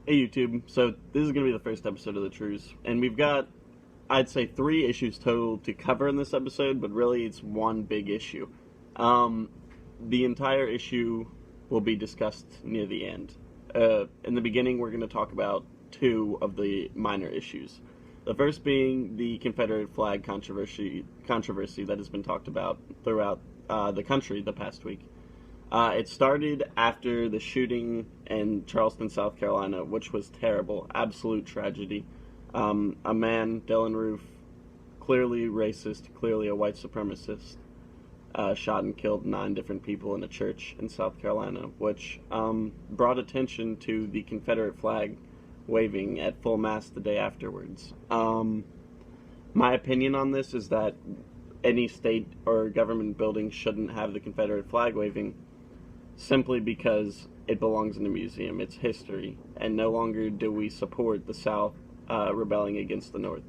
Hey YouTube, so this is going to be the first episode of The Truce, and we've got, I'd say, 3 issues total to cover in this episode, but really it's one big issue. Um, the entire issue will be discussed near the end. In the beginning, we're going to talk about 2 of the minor issues. The first being the Confederate Flag controversy that has been talked about throughout the country the past week. It started after the shooting in Charleston, South Carolina, which was terrible, absolute tragedy. A man, Dylan Roof, clearly racist, clearly a white supremacist, shot and killed 9 different people in a church in South Carolina, which brought attention to the Confederate flag waving at full mast the day afterwards. My opinion on this is that any state or government building shouldn't have the Confederate flag waving, simply because it belongs in a museum. It's history, and no longer do we support the South rebelling against the North.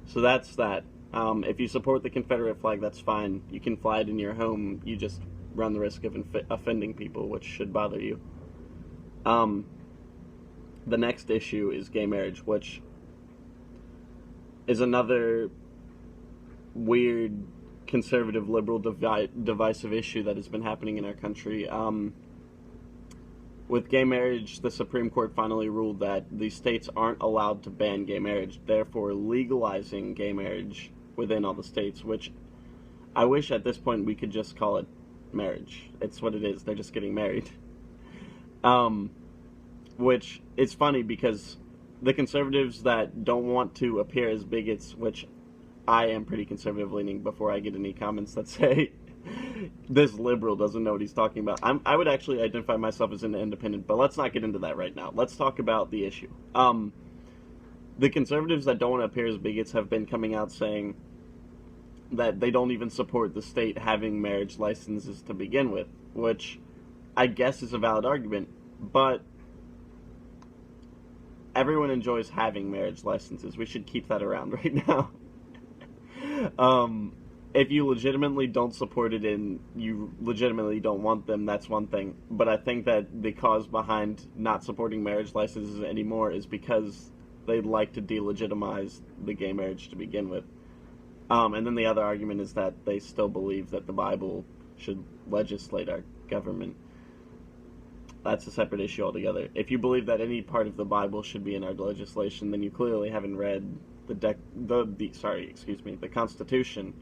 So that's that. If you support the Confederate flag, that's fine. You can fly it in your home. You just run the risk of offending people, which should bother you. The next issue is gay marriage, which is another weird conservative liberal divisive issue that has been happening in our country. With gay marriage, the Supreme Court finally ruled that the states aren't allowed to ban gay marriage, therefore legalizing gay marriage within all the states, which I wish at this point we could just call it marriage. It's what it is. They're just getting married. Which it's funny because the conservatives that don't want to appear as bigots, which I am pretty conservative leaning before I get any comments that say this liberal doesn't know what he's talking about. I would actually identify myself as an independent, but let's not get into that right now. Let's talk about the issue. The conservatives that don't want to appear as bigots have been coming out saying that they don't even support the state having marriage licenses to begin with, which I guess is a valid argument, but everyone enjoys having marriage licenses. We should keep that around right now. If you legitimately don't support it and you legitimately don't want them, that's one thing. But I think that the cause behind not supporting marriage licenses anymore is because they'd like to delegitimize the gay marriage to begin with. And then the other argument is that they still believe that the Bible should legislate our government. That's a separate issue altogether. If you believe that any part of the Bible should be in our legislation, then you clearly haven't read the Constitution,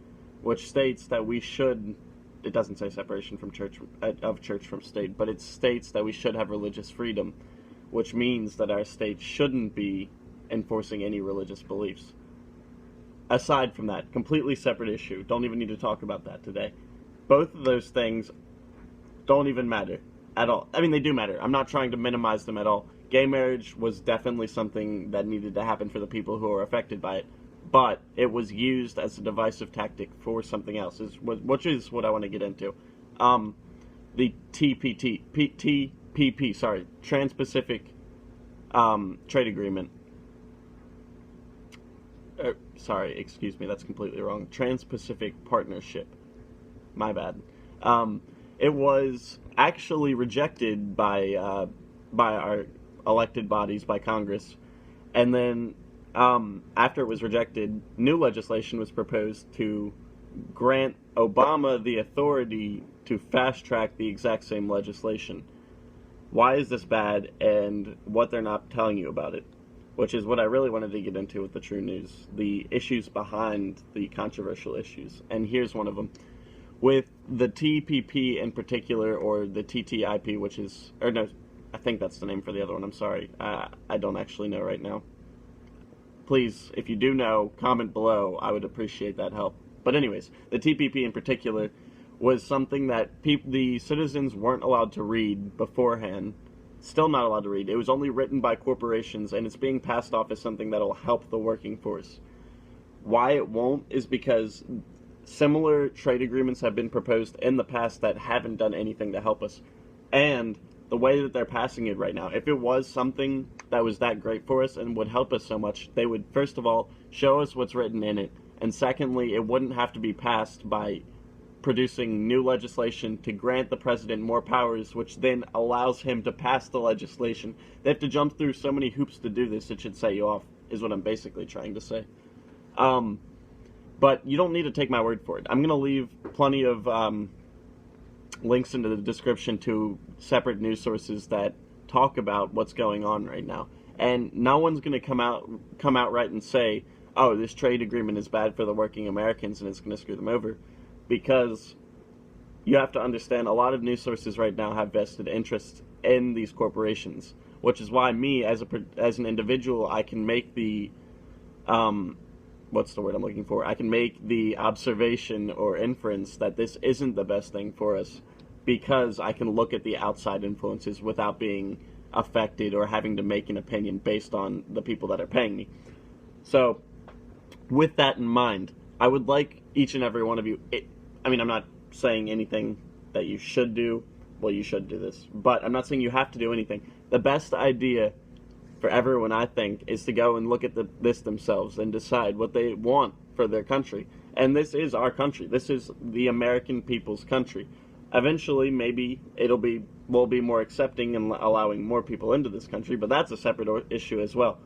which states that we should. It doesn't say separation from church from state, but it states that we should have religious freedom, which means that our state shouldn't be enforcing any religious beliefs. Aside from that, completely separate issue. Don't even need to talk about that today. Both of those things don't even matter at all. I mean, they do matter. I'm not trying to minimize them at all. Gay marriage was definitely something that needed to happen for the people who are affected by it, but it was used as a divisive tactic for something else, which is what I want to get into. The TPP, Trans-Pacific Trade Agreement. Excuse me, that's completely wrong. Trans-Pacific Partnership. My bad. It was actually rejected by our elected bodies, by Congress, and then after it was rejected, new legislation was proposed to grant Obama the authority to fast-track the exact same legislation. Why is this bad, and what they're not telling you about it? Which is what I really wanted to get into with the True News, the issues behind the controversial issues, and here's one of them. With the TPP in particular, or the TTIP, which is, or no, I think that's the name for the other one, I'm sorry. I don't actually know right now. Please, if you do know, comment below. I would appreciate that help. But anyways, the TPP in particular was something that the citizens weren't allowed to read beforehand. Still not allowed to read. It was only written by corporations, and it's being passed off as something that will help the working force. Why it won't is because similar trade agreements have been proposed in the past that haven't done anything to help us. And the way that they're passing it right now, if it was something that was that great for us and would help us so much, they would, first of all, show us what's written in it, and secondly, it wouldn't have to be passed by producing new legislation to grant the president more powers, which then allows him to pass the legislation. They have to jump through so many hoops to do this, it should set you off, is what I'm basically trying to say. But you don't need to take my word for it. I'm going to leave plenty of links into the description to separate news sources that talk about what's going on right now. And no one's going to come out right and say, oh, this trade agreement is bad for the working Americans and it's going to screw them over. Because you have to understand, a lot of news sources right now have vested interests in these corporations, which is why me, as an individual, I can make the, what's the word I'm looking for? I can make the observation or inference that this isn't the best thing for us, because I can look at the outside influences without being affected or having to make an opinion based on the people that are paying me. So, with that in mind, I would like each and every one of you, I'm not saying anything that you should do. Well, you should do this, but I'm not saying you have to do anything. The best idea for everyone, I think, is to go and look at this themselves and decide what they want for their country. And this is our country. This is the American people's country. Eventually, maybe we'll be more accepting and allowing more people into this country, but that's a separate issue as well.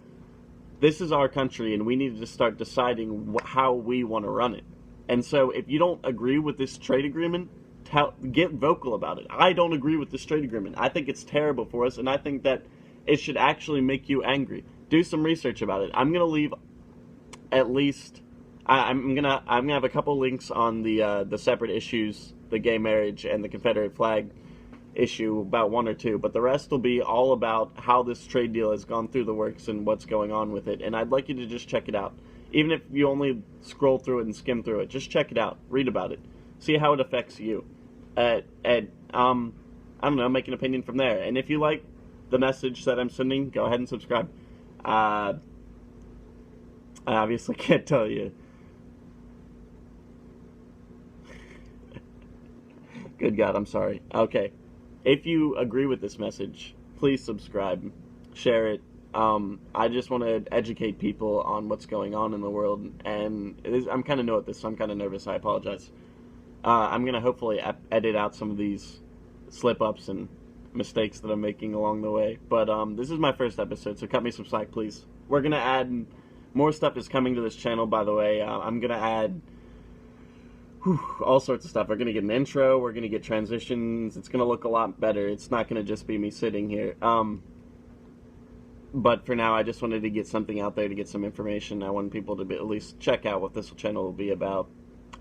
This is our country, and we need to start deciding how we want to run it. And so, if you don't agree with this trade agreement, get vocal about it. I don't agree with this trade agreement. I think it's terrible for us, and I think that it should actually make you angry. Do some research about it. I'm gonna leave at least. I'm gonna have a couple links on the separate issues, the gay marriage and the Confederate flag issue, about one or two, but the rest will be all about how this trade deal has gone through the works and what's going on with it. And I'd like you to just check it out. Even if you only scroll through it and skim through it, just check it out, read about it, see how it affects you, I don't know, make an opinion from there. And if you like the message that I'm sending, go ahead and subscribe. I obviously can't tell you. Good God, I'm sorry. Okay. If you agree with this message, please subscribe, share it. I just want to educate people on what's going on in the world, and I'm kind of new at this, so I'm kind of nervous. I apologize. I'm going to hopefully edit out some of these slip-ups and mistakes that I'm making along the way, but this is my first episode, so cut me some slack, please. We're going to add, more stuff is coming to this channel, by the way. I'm going to add all sorts of stuff. We're going to get an intro, we're going to get transitions, it's going to look a lot better. It's not going to just be me sitting here. But for now, I just wanted to get something out there to get some information. I want people to at least check out what this channel will be about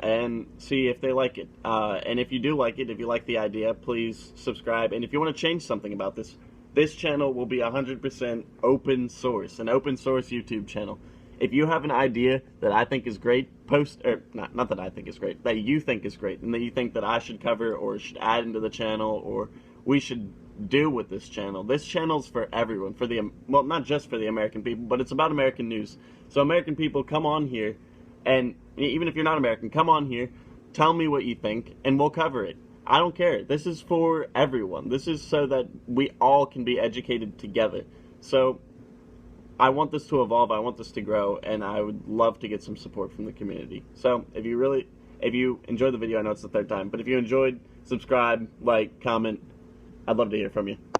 and see if they like it. And if you do like it, if you like the idea, please subscribe. And if you want to change something about this channel will be 100% open source, an open source YouTube channel. If you have an idea that I think is great, post, or not that I think is great, that you think is great, and that you think that I should cover or should add into the channel, or we should do with this channel's for everyone, well, not just for the American people, but it's about American news. So American people, come on here, and even if you're not American, come on here, tell me what you think, and we'll cover it. I don't care. This is for everyone. This is so that we all can be educated together. So I want this to evolve, I want this to grow, and I would love to get some support from the community. So if you enjoyed the video, I know it's the third time, but if you enjoyed, subscribe, like, comment. I'd love to hear from you.